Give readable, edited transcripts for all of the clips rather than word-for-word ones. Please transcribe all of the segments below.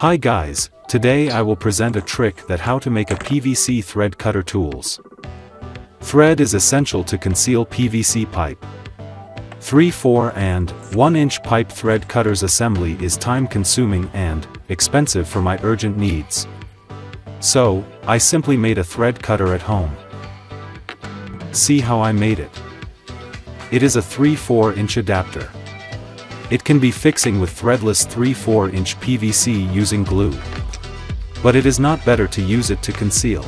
Hi guys, today I will present a trick that how to make a PVC thread cutter tools. Thread is essential to conceal PVC pipe. 3, 4 and 1 inch pipe thread cutters assembly is time consuming and expensive for my urgent needs. So, I simply made a thread cutter at home. See how I made it. It is a 3/4 inch adapter. It can be fixing with threadless 3/4 inch PVC using glue. But it is not better to use it to conceal.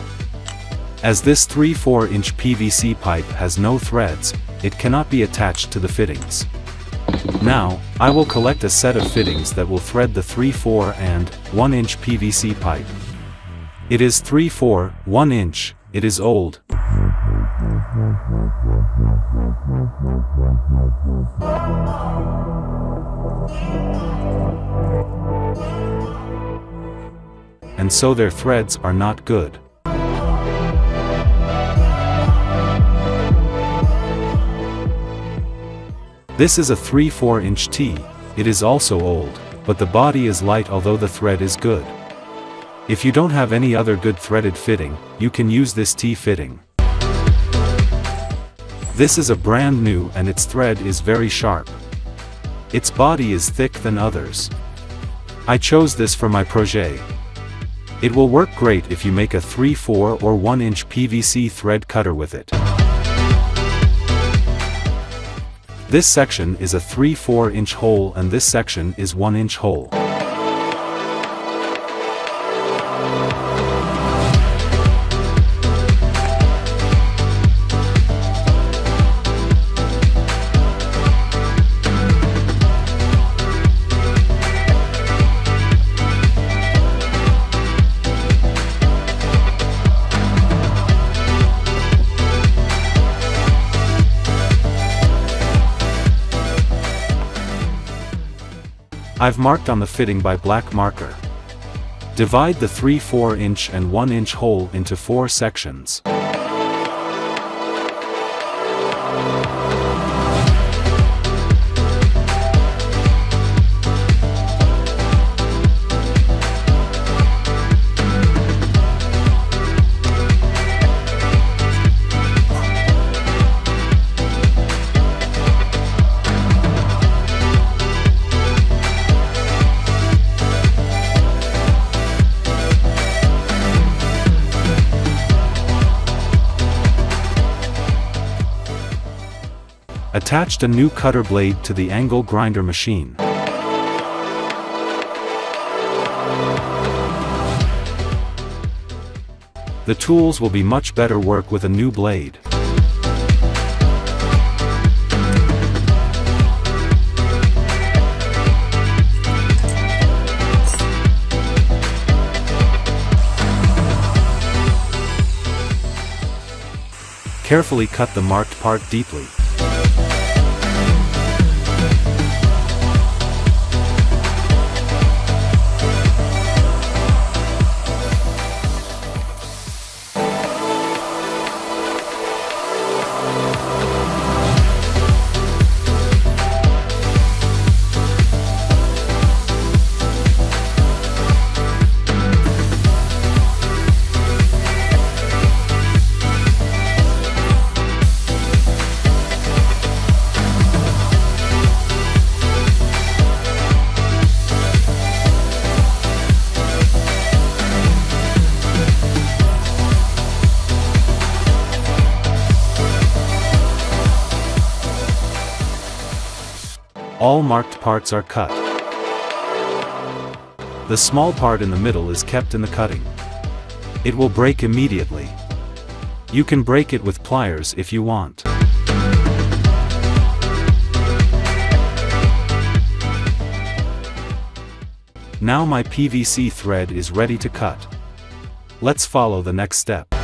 As this 3/4 inch PVC pipe has no threads, it cannot be attached to the fittings. Now, I will collect a set of fittings that will thread the 3/4 and 1 inch PVC pipe. It is 3/4, 1 inch, it is old. And so their threads are not good. This is a 3/4 inch T, it is also old, but the body is light although the thread is good. If you don't have any other good threaded fitting, you can use this T fitting. This is a brand new and its thread is very sharp. Its body is thick than others. I chose this for my projet. It will work great if you make a 3/4 or 1 inch PVC thread cutter with it. This section is a 3/4 inch hole and this section is 1 inch hole. I've marked on the fitting by black marker. Divide the 3/4 inch and 1 inch hole into 4 sections. Attached a new cutter blade to the angle grinder machine. The tools will be much better work with a new blade. Carefully cut the marked part deeply. All marked parts are cut. The small part in the middle is kept in the cutting. It will break immediately. You can break it with pliers if you want. Now my PVC thread is ready to cut. Let's follow the next step.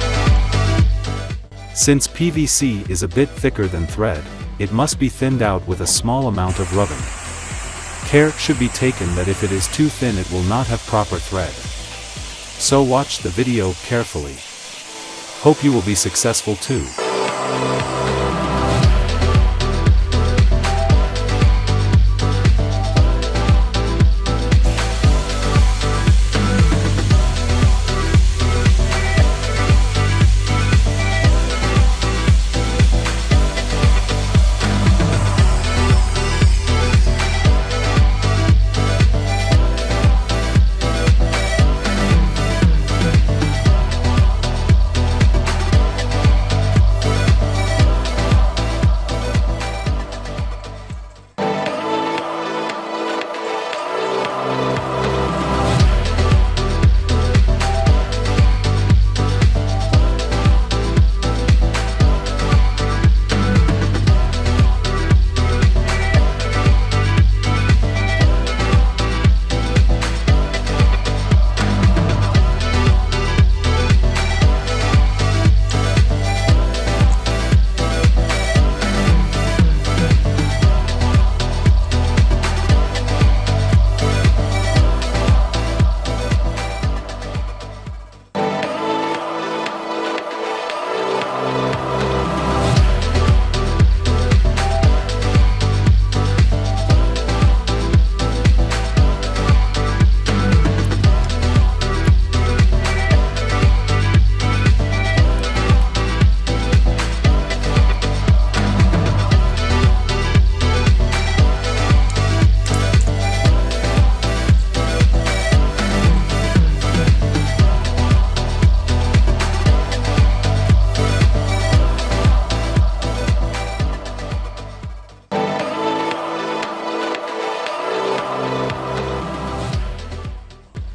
Since PVC is a bit thicker than thread, it must be thinned out with a small amount of rubbing. Care should be taken that if it is too thin it will not have proper thread. So watch the video carefully. Hope you will be successful too.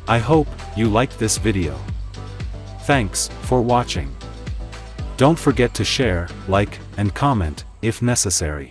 I hope you liked this video. Thanks for watching. Don't forget to share, like, and comment, if necessary.